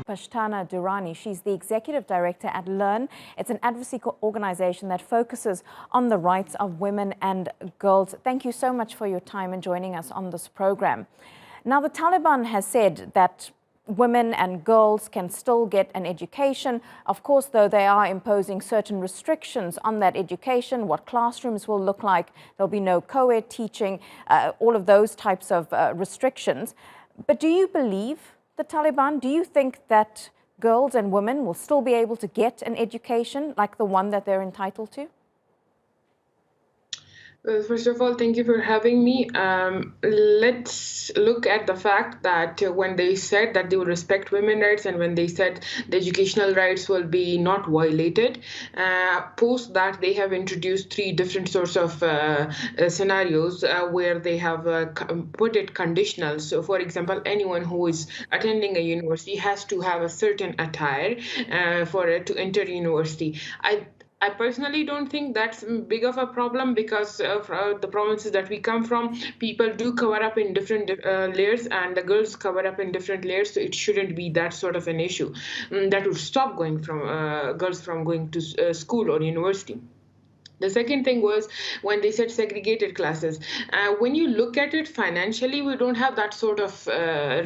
Pashtana Durrani. She's the executive director at Learn. It's an advocacy organization that focuses on the rights of women and girls. Thank you so much for your time and joining us on this program. Now, the Taliban has said that women and girls can still get an education. Of course, though, they are imposing certain restrictions on that education, what classrooms will look like. There'll be no co-ed teaching, all of those types of restrictions. But do you believe the Taliban? Do you think that girls and women will still be able to get an education like the one that they're entitled to? First of all, thank you for having me. Let's look at the fact that when they said that they will respect women's rights and when they said the educational rights will be not violated, post that they have introduced three different sorts of scenarios where they have put it conditional. So, for example, anyone who is attending a university has to have a certain attire to enter university. I personally don't think that's big of a problem because of the provinces that we come from, people do cover up in different layers and the girls cover up in different layers. So it shouldn't be that sort of an issue that would stop girls from going to school or university. The second thing was when they said segregated classes. When you look at it financially, we don't have that sort of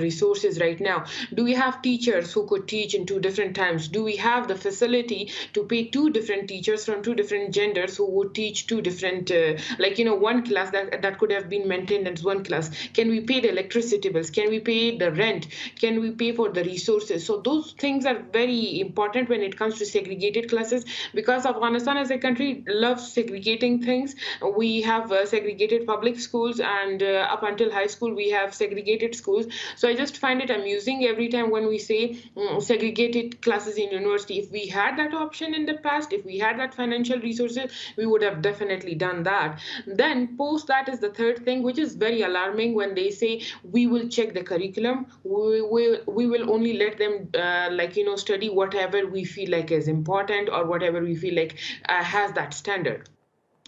resources right now. Do we have teachers who could teach in two different times? Do we have the facility to pay two different teachers from two different genders who would teach two different, one class that could have been maintained as one class? Can we pay the electricity bills? Can we pay the rent? Can we pay for the resources? So those things are very important when it comes to segregated classes, because Afghanistan as a country loves segregating things. We have segregated public schools, and up until high school we have segregated schools. So I just find it amusing every time when we say segregated classes in university. If we had that option in the past, if we had that financial resources, we would have definitely done that. Then post that is the third thing, which is very alarming, when they say we will check the curriculum, we will only let them study whatever we feel like is important or whatever we feel like has that standard.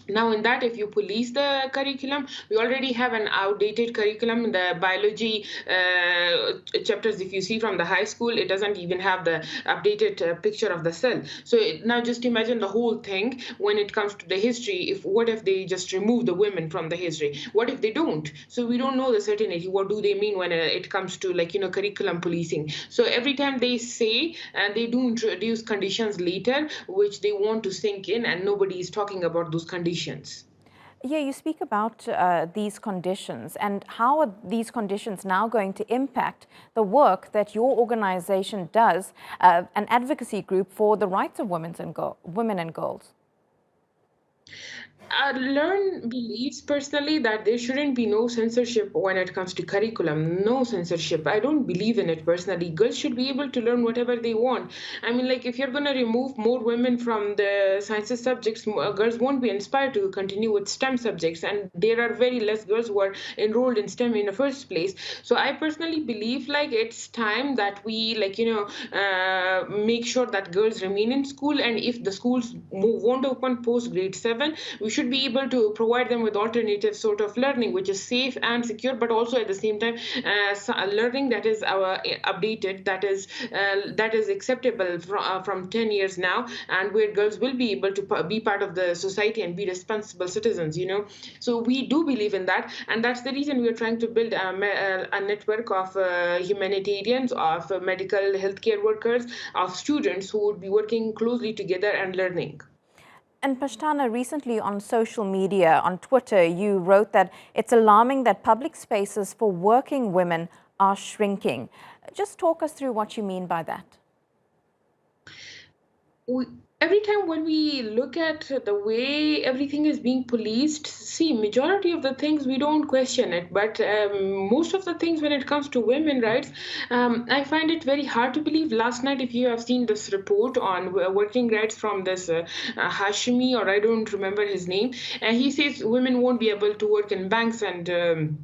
Now, in that, if you police the curriculum, we already have an outdated curriculum. The biology chapters, if you see from the high school, it doesn't even have the updated picture of the cell. So now just imagine the whole thing when it comes to the history. What if they just remove the women from the history? What if they don't? So we don't know the certainty. What do they mean when it comes to curriculum policing? So every time they say, and they do introduce conditions later, which they want to sink in, and nobody is talking about those conditions. Yeah, you speak about these conditions, and how are these conditions now going to impact the work that your organization does, an advocacy group for the rights of women and girls? Learn believes personally that there shouldn't be no censorship when it comes to curriculum. No censorship. I don't believe in it personally. Girls should be able to learn whatever they want. I mean, if you're going to remove more women from the sciences subjects, girls won't be inspired to continue with STEM subjects. And there are very less girls who are enrolled in STEM in the first place. So I personally believe it's time that we make sure that girls remain in school. And if the schools won't open post grade 7, we should be able to provide them with alternative sort of learning, which is safe and secure, but also at the same time learning that is updated, that is acceptable from 10 years now, and where girls will be able to be part of the society and be responsible citizens. So we do believe in that, and that's the reason we are trying to build a network of humanitarians, of medical healthcare workers, of students who would be working closely together and learning. And Pashtana, recently on social media, on Twitter, you wrote that it's alarming that public spaces for working women are shrinking. Just talk us through what you mean by that. Every time when we look at the way everything is being policed, see, majority of the things we don't question it, but most of the things when it comes to women's rights, I find it very hard to believe. Last night, if you have seen this report on working rights from this Hashimi, or I don't remember his name, and he says women won't be able to work in banks and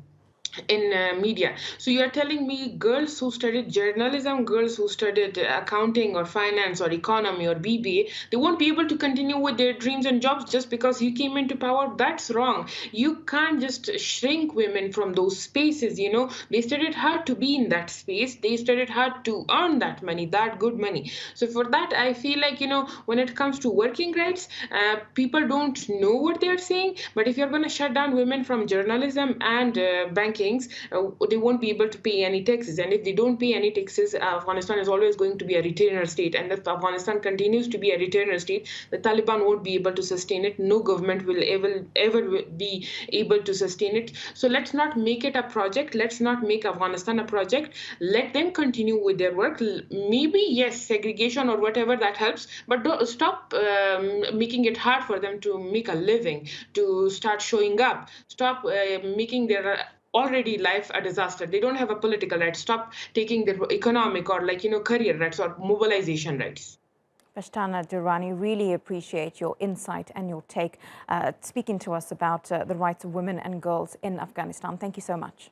in media. So you are telling me girls who studied journalism, girls who studied accounting or finance or economy or BBA, they won't be able to continue with their dreams and jobs just because you came into power? That's wrong. You can't just shrink women from those spaces. They studied hard to be in that space. They studied hard to earn that money, that good money. So for that, I feel like, when it comes to working rights, people don't know what they're saying. But if you're going to shut down women from journalism and bankings, they won't be able to pay any taxes. And if they don't pay any taxes, Afghanistan is always going to be a retainer state. And if Afghanistan continues to be a retainer state, the Taliban won't be able to sustain it. No government will ever be able to sustain it. So let's not make it a project. Let's not make Afghanistan a project. Let them continue with their work. Maybe, yes, segregation or whatever, that helps, but don't stop making it hard for them to make a living, to start showing up. Stop making their already life a disaster. They don't have a political right. Stop taking their economic or career rights or mobilization rights. Pashtana Durrani, really appreciate your insight and your take, speaking to us about the rights of women and girls in Afghanistan. Thank you so much.